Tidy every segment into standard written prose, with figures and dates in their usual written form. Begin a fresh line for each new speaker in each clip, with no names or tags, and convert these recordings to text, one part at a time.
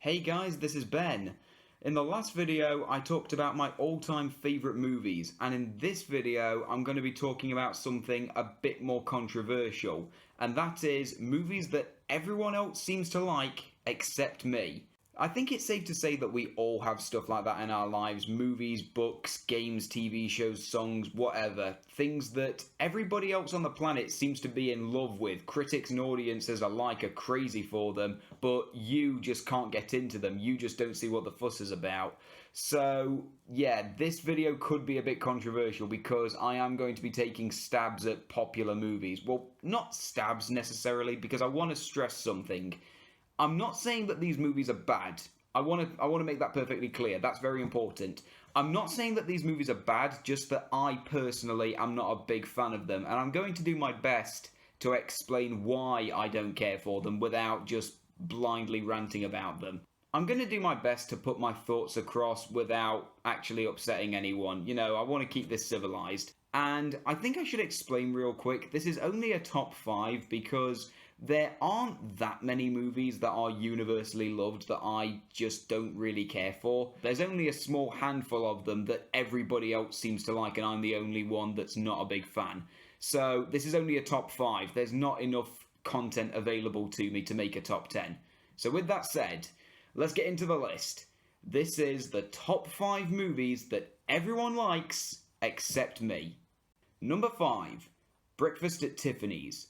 Hey guys, this is Ben. In the last video, I talked about my all-time favourite movies, and in this video, I'm going to be talking about something a bit more controversial, and that is movies that everyone else seems to like except me. I think it's safe to say that we all have stuff like that in our lives. Movies, books, games, TV shows, songs, whatever. Things that everybody else on the planet seems to be in love with. Critics and audiences alike are crazy for them, but you just can't get into them. You just don't see what the fuss is about. So, yeah, this video could be a bit controversial because I am going to be taking stabs at popular movies. Well, not stabs necessarily, because I want to stress something. I'm not saying that these movies are bad. I want to make that perfectly clear. That's very important. I'm not saying that these movies are bad, just that I personally am not a big fan of them, and I'm going to do my best to explain why I don't care for them without just blindly ranting about them. I'm going to do my best to put my thoughts across without actually upsetting anyone. You know, I want to keep this civilized. And I think I should explain real quick, this is only a top 5 because there aren't that many movies that are universally loved that I just don't really care for. There's only a small handful of them that everybody else seems to like, and I'm the only one that's not a big fan. So this is only a top 5. There's not enough content available to me to make a top 10. So with that said, let's get into the list. This is the top 5 movies that everyone likes except me. Number 5, Breakfast at Tiffany's.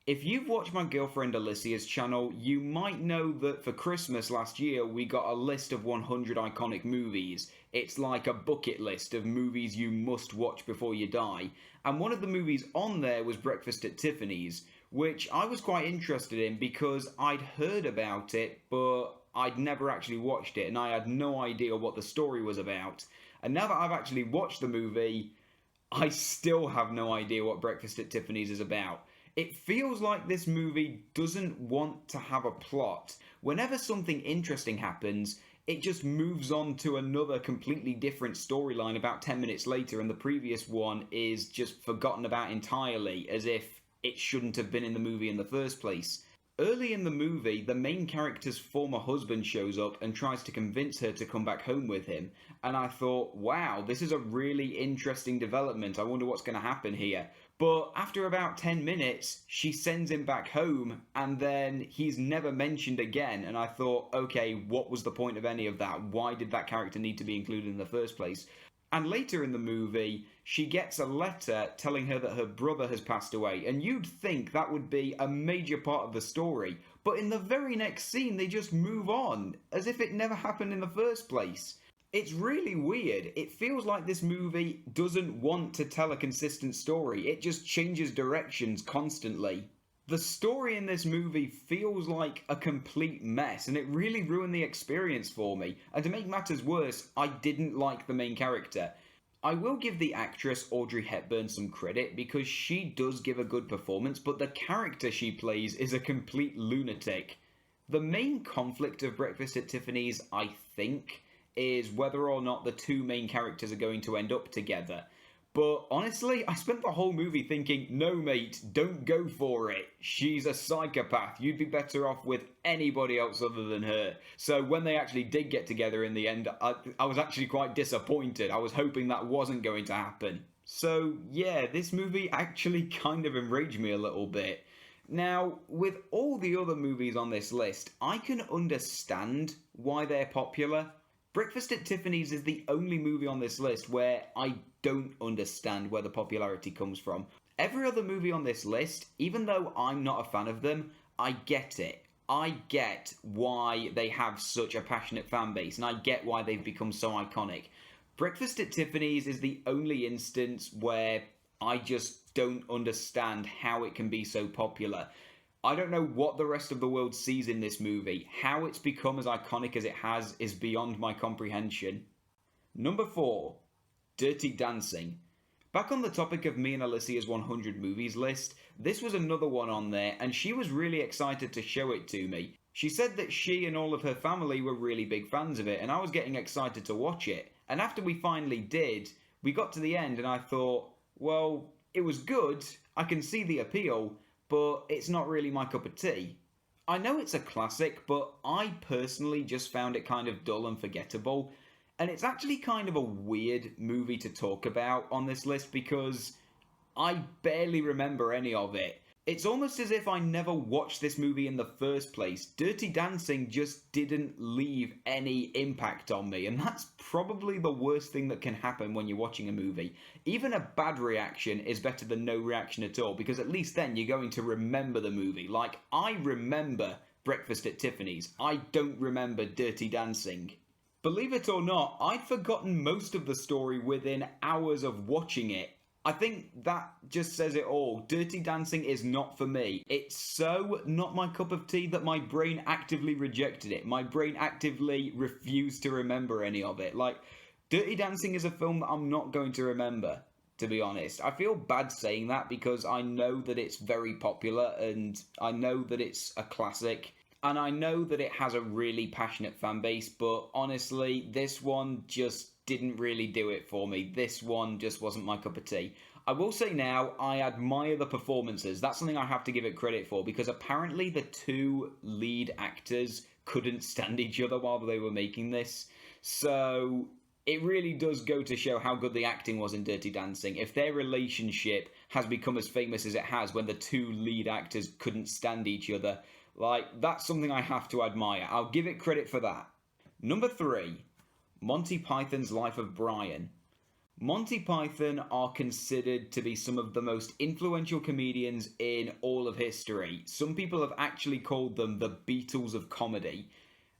If you've watched my girlfriend Alicia's channel, you might know that for Christmas last year we got a list of 100 iconic movies. It's like a bucket list of movies you must watch before you die. And one of the movies on there was Breakfast at Tiffany's, which I was quite interested in because I'd heard about it, but I'd never actually watched it and I had no idea what the story was about. And now that I've actually watched the movie, I still have no idea what Breakfast at Tiffany's is about. It feels like this movie doesn't want to have a plot. Whenever something interesting happens, it just moves on to another completely different storyline about 10 minutes later, and the previous one is just forgotten about entirely, as if it shouldn't have been in the movie in the first place. Early in the movie, the main character's former husband shows up and tries to convince her to come back home with him. And I thought, wow, this is a really interesting development. I wonder what's going to happen here. But after about 10 minutes, she sends him back home and then he's never mentioned again. And I thought, okay, what was the point of any of that? Why did that character need to be included in the first place? And later in the movie, she gets a letter telling her that her brother has passed away, and you'd think that would be a major part of the story, but in the very next scene they just move on, as if it never happened in the first place. It's really weird. It feels like this movie doesn't want to tell a consistent story, it just changes directions constantly. The story in this movie feels like a complete mess, and it really ruined the experience for me. And to make matters worse, I didn't like the main character. I will give the actress Audrey Hepburn some credit because she does give a good performance, but the character she plays is a complete lunatic. The main conflict of Breakfast at Tiffany's, I think, is whether or not the two main characters are going to end up together. But honestly, I spent the whole movie thinking, no mate, don't go for it. She's a psychopath. You'd be better off with anybody else other than her. So when they actually did get together in the end, I was actually quite disappointed. I was hoping that wasn't going to happen. So yeah, this movie actually kind of enraged me a little bit. Now, with all the other movies on this list, I can understand why they're popular. Breakfast at Tiffany's is the only movie on this list where I don't understand where the popularity comes from. Every other movie on this list, even though I'm not a fan of them, I get it. I get why they have such a passionate fan base, and I get why they've become so iconic. Breakfast at Tiffany's is the only instance where I just don't understand how it can be so popular. I don't know what the rest of the world sees in this movie. How it's become as iconic as it has is beyond my comprehension. Number 4, Dirty Dancing. Back on the topic of me and Alicia's 100 movies list, this was another one on there, and she was really excited to show it to me. She said that she and all of her family were really big fans of it, and I was getting excited to watch it. And after we finally did, we got to the end and I thought, well, it was good, I can see the appeal, but it's not really my cup of tea. I know it's a classic, but I personally just found it kind of dull and forgettable. And it's actually kind of a weird movie to talk about on this list because I barely remember any of it. It's almost as if I never watched this movie in the first place. Dirty Dancing just didn't leave any impact on me, and that's probably the worst thing that can happen when you're watching a movie. Even a bad reaction is better than no reaction at all, because at least then you're going to remember the movie. Like, I remember Breakfast at Tiffany's. I don't remember Dirty Dancing. Believe it or not, I'd forgotten most of the story within hours of watching it. I think that just says it all. Dirty Dancing is not for me. It's so not my cup of tea that my brain actively rejected it. My brain actively refused to remember any of it. Like, Dirty Dancing is a film that I'm not going to remember, to be honest. I feel bad saying that because I know that it's very popular and I know that it's a classic. And I know that it has a really passionate fan base, but honestly, this one just didn't really do it for me. This one just wasn't my cup of tea. I will say now, I admire the performances. That's something I have to give it credit for, because apparently the two lead actors couldn't stand each other while they were making this. So it really does go to show how good the acting was in Dirty Dancing. If their relationship has become as famous as it has when the two lead actors couldn't stand each other, like, that's something I have to admire. I'll give it credit for that. Number 3, Monty Python's Life of Brian. Monty Python are considered to be some of the most influential comedians in all of history. Some people have actually called them the Beatles of comedy.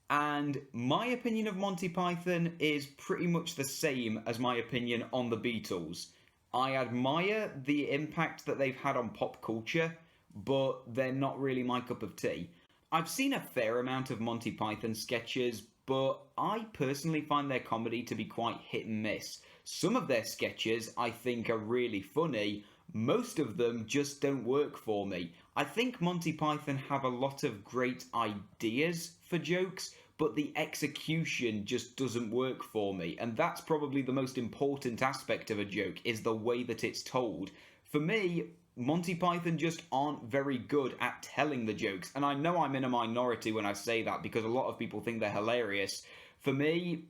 And my opinion of Monty Python is pretty much the same as my opinion on the Beatles. I admire the impact that they've had on pop culture, but they're not really my cup of tea. I've seen a fair amount of Monty Python sketches, but I personally find their comedy to be quite hit and miss. Some of their sketches I think are really funny, most of them just don't work for me. I think Monty Python have a lot of great ideas for jokes, but the execution just doesn't work for me, and that's probably the most important aspect of a joke, is the way that it's told. For me, Monty Python just aren't very good at telling the jokes, and I know I'm in a minority when I say that because a lot of people think they're hilarious. For me,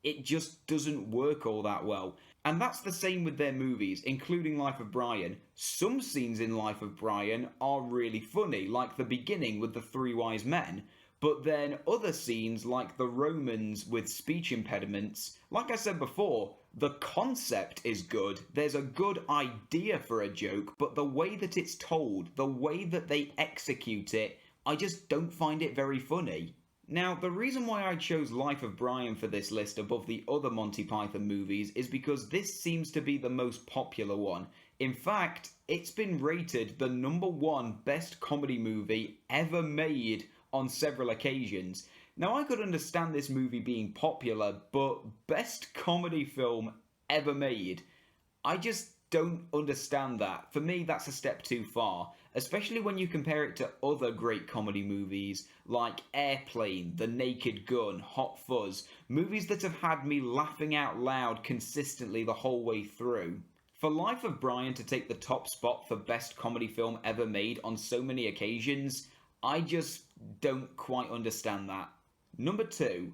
it just doesn't work all that well. And that's the same with their movies, including Life of Brian. Some scenes in Life of Brian are really funny, like the beginning with the three wise men. But then other scenes, like the Romans with speech impediments, like I said before, the concept is good. There's a good idea for a joke, but the way that it's told, the way that they execute it, I just don't find it very funny. Now, the reason why I chose Life of Brian for this list above the other Monty Python movies is because this seems to be the most popular one. In fact, it's been rated the #1 best comedy movie ever made on several occasions. Now, I could understand this movie being popular, but best comedy film ever made? I just don't understand that. For me, that's a step too far, especially when you compare it to other great comedy movies like Airplane, The Naked Gun, Hot Fuzz, movies that have had me laughing out loud consistently the whole way through. For Life of Brian to take the top spot for best comedy film ever made on so many occasions, I just don't quite understand that. Number 2,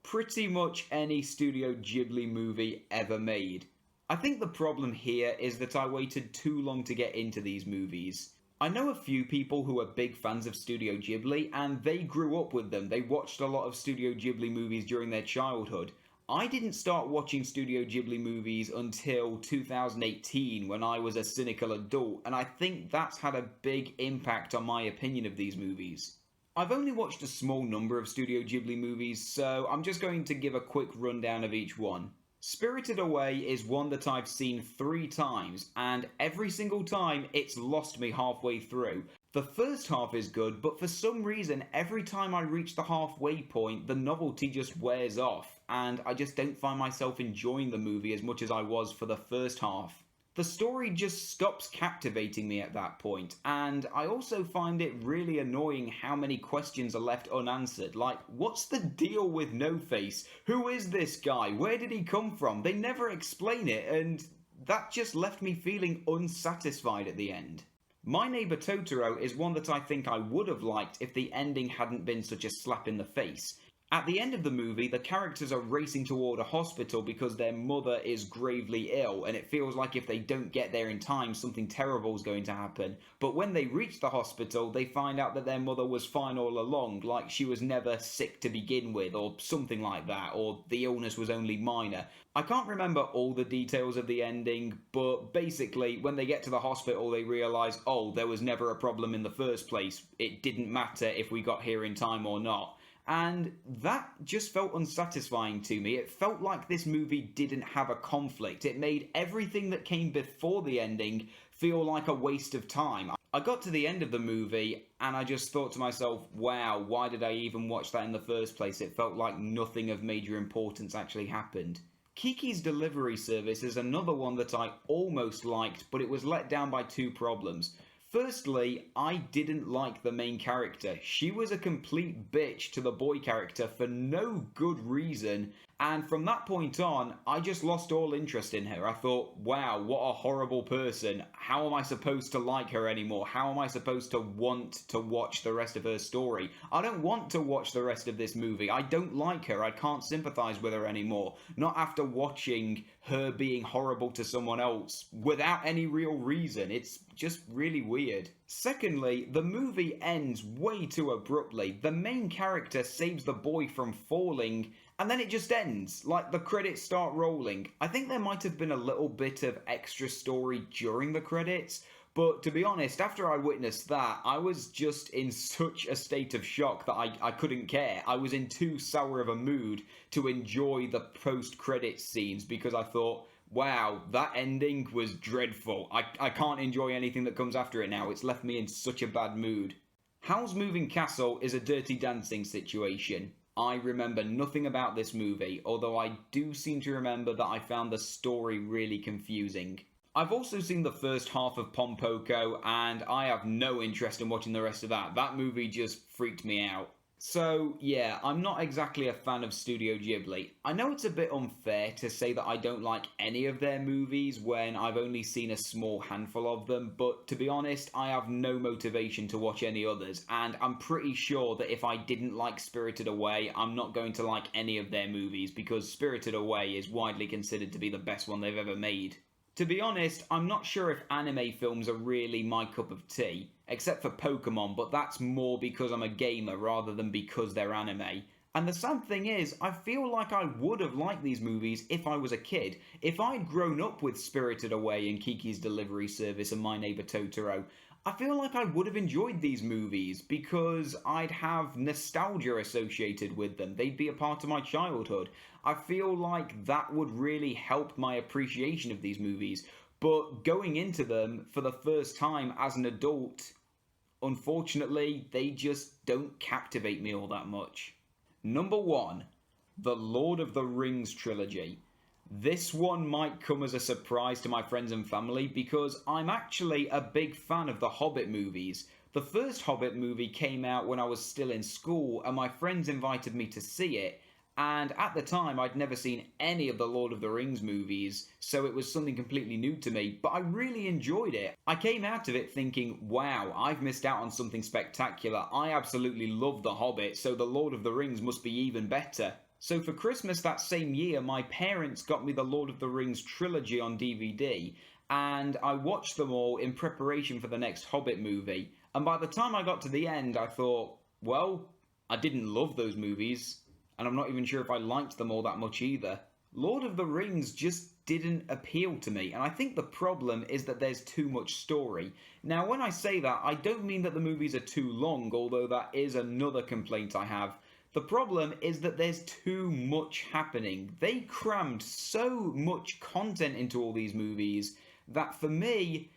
pretty much any Studio Ghibli movie ever made. I think the problem here is that I waited too long to get into these movies. I know a few people who are big fans of Studio Ghibli, and they grew up with them. They watched a lot of Studio Ghibli movies during their childhood. I didn't start watching Studio Ghibli movies until 2018 when I was a cynical adult, and I think that's had a big impact on my opinion of these movies. I've only watched a small number of Studio Ghibli movies, so I'm just going to give a quick rundown of each one. Spirited Away is one that I've seen 3 times, and every single time it's lost me halfway through. The first half is good, but for some reason every time I reach the halfway point the novelty just wears off, and I just don't find myself enjoying the movie as much as I was for the first half. The story just stops captivating me at that point, and I also find it really annoying how many questions are left unanswered. Like, what's the deal with No Face? Who is this guy? Where did he come from? They never explain it, and that just left me feeling unsatisfied at the end. My Neighbor Totoro is one that I think I would have liked if the ending hadn't been such a slap in the face. At the end of the movie, the characters are racing toward a hospital because their mother is gravely ill, and it feels like if they don't get there in time, something terrible is going to happen. But when they reach the hospital, they find out that their mother was fine all along, like she was never sick to begin with, or something like that, or the illness was only minor. I can't remember all the details of the ending, but basically, when they get to the hospital, they realise, oh, there was never a problem in the first place. It didn't matter if we got here in time or not. And that just felt unsatisfying to me. It felt like this movie didn't have a conflict. It made everything that came before the ending feel like a waste of time. I got to the end of the movie and I just thought to myself, wow, why did I even watch that in the first place? It felt like nothing of major importance actually happened. Kiki's Delivery Service is another one that I almost liked, but it was let down by two problems. Firstly, I didn't like the main character. She was a complete bitch to the boy character for no good reason, and from that point on, I just lost all interest in her. I thought, wow, what a horrible person. How am I supposed to like her anymore? How am I supposed to want to watch the rest of her story? I don't want to watch the rest of this movie. I don't like her. I can't sympathize with her anymore. Not after watching her being horrible to someone else without any real reason. It's just really weird. Secondly, the movie ends way too abruptly. The main character saves the boy from falling, and then it just ends, like the credits start rolling. I think there might have been a little bit of extra story during the credits, but to be honest, after I witnessed that, I was just in such a state of shock that I couldn't care. I was in too sour of a mood to enjoy the post-credits scenes because I thought, wow, that ending was dreadful. I can't enjoy anything that comes after it now. It's left me in such a bad mood. Howl's Moving Castle is a Dirty Dancing situation. I remember nothing about this movie, although I do seem to remember that I found the story really confusing. I've also seen the first half of Pompoko, and I have no interest in watching the rest of that. That movie just freaked me out. So, yeah, I'm not exactly a fan of Studio Ghibli. I know it's a bit unfair to say that I don't like any of their movies when I've only seen a small handful of them, but to be honest, I have no motivation to watch any others, and I'm pretty sure that if I didn't like Spirited Away, I'm not going to like any of their movies, because Spirited Away is widely considered to be the best one they've ever made. To be honest, I'm not sure if anime films are really my cup of tea, except for Pokemon, but that's more because I'm a gamer rather than because they're anime. And the sad thing is, I feel like I would have liked these movies if I was a kid. If I'd grown up with Spirited Away and Kiki's Delivery Service and My Neighbor Totoro, I feel like I would have enjoyed these movies because I'd have nostalgia associated with them. They'd be a part of my childhood. I feel like that would really help my appreciation of these movies. But going into them for the first time as an adult, unfortunately, they just don't captivate me all that much. Number 1, The Lord of the Rings trilogy. This one might come as a surprise to my friends and family because I'm actually a big fan of the Hobbit movies. The first Hobbit movie came out when I was still in school and my friends invited me to see it, and at the time I'd never seen any of the Lord of the Rings movies, so it was something completely new to me, but I really enjoyed it. I came out of it thinking, wow, I've missed out on something spectacular. I absolutely love The Hobbit, so the Lord of the Rings must be even better. So for Christmas that same year, my parents got me the Lord of the Rings trilogy on DVD, and I watched them all in preparation for the next Hobbit movie. And by the time I got to the end, I thought, well, I didn't love those movies, and I'm not even sure if I liked them all that much either. Lord of the Rings just didn't appeal to me, and I think the problem is that there's too much story. Now, when I say that, I don't mean that the movies are too long, although that is another complaint I have. The problem is that there's too much happening. They crammed so much content into all these movies that for me,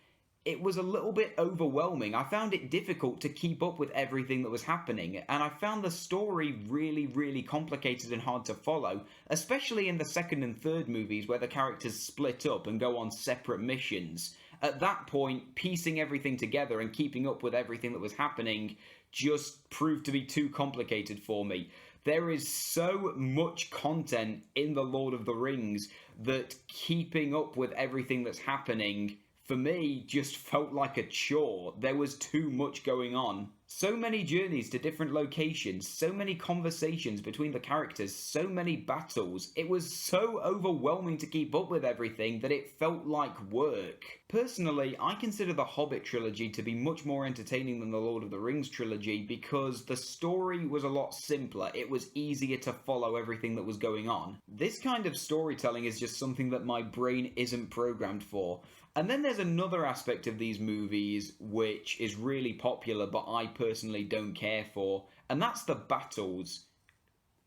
it was a little bit overwhelming. I found it difficult to keep up with everything that was happening, and I found the story really complicated and hard to follow, especially in the second and third movies where the characters split up and go on separate missions. At that point, piecing everything together and keeping up with everything that was happening just proved to be too complicated for me. There is so much content in The Lord of the Rings that keeping up with everything that's happening for me, just felt like a chore. There was too much going on. So many journeys to different locations, so many conversations between the characters, so many battles. It was so overwhelming to keep up with everything that it felt like work. Personally, I consider the Hobbit trilogy to be much more entertaining than the Lord of the Rings trilogy because the story was a lot simpler. It was easier to follow everything that was going on. This kind of storytelling is just something that my brain isn't programmed for. And then there's another aspect of these movies which is really popular but I personally don't care for, and that's the battles.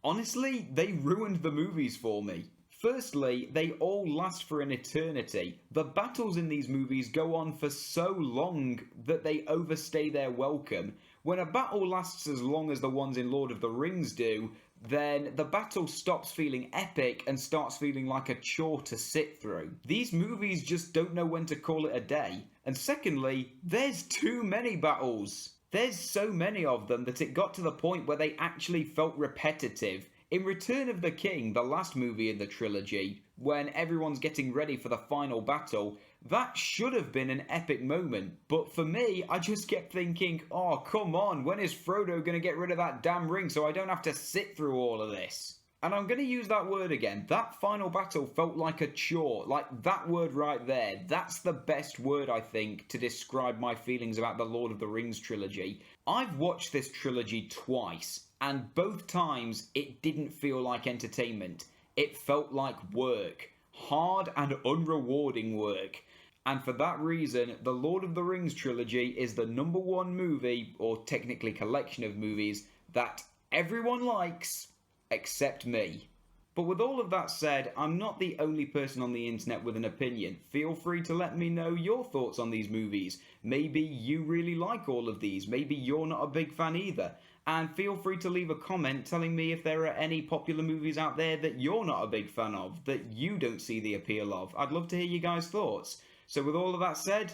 Honestly, they ruined the movies for me. Firstly, they all last for an eternity. The battles in these movies go on for so long that they overstay their welcome. When a battle lasts as long as the ones in Lord of the Rings do, then the battle stops feeling epic and starts feeling like a chore to sit through. These movies just don't know when to call it a day. And secondly, there's too many battles. There's so many of them that it got to the point where they actually felt repetitive. In Return of the King, the last movie in the trilogy, when everyone's getting ready for the final battle, that should have been an epic moment. But for me, I just kept thinking, oh, come on, when is Frodo going to get rid of that damn ring so I don't have to sit through all of this? And I'm going to use that word again. That final battle felt like a chore. Like that word right there. That's the best word, I think, to describe my feelings about the Lord of the Rings trilogy. I've watched this trilogy twice, and both times it didn't feel like entertainment. It felt like work. Hard and unrewarding work. And for that reason, the Lord of the Rings trilogy is the #1 movie, or technically collection of movies, that everyone likes except me. But with all of that said, I'm not the only person on the internet with an opinion. Feel free to let me know your thoughts on these movies. Maybe you really like all of these, maybe you're not a big fan either. And feel free to leave a comment telling me if there are any popular movies out there that you're not a big fan of, that you don't see the appeal of. I'd love to hear you guys' thoughts. So with all of that said,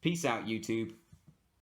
peace out, YouTube.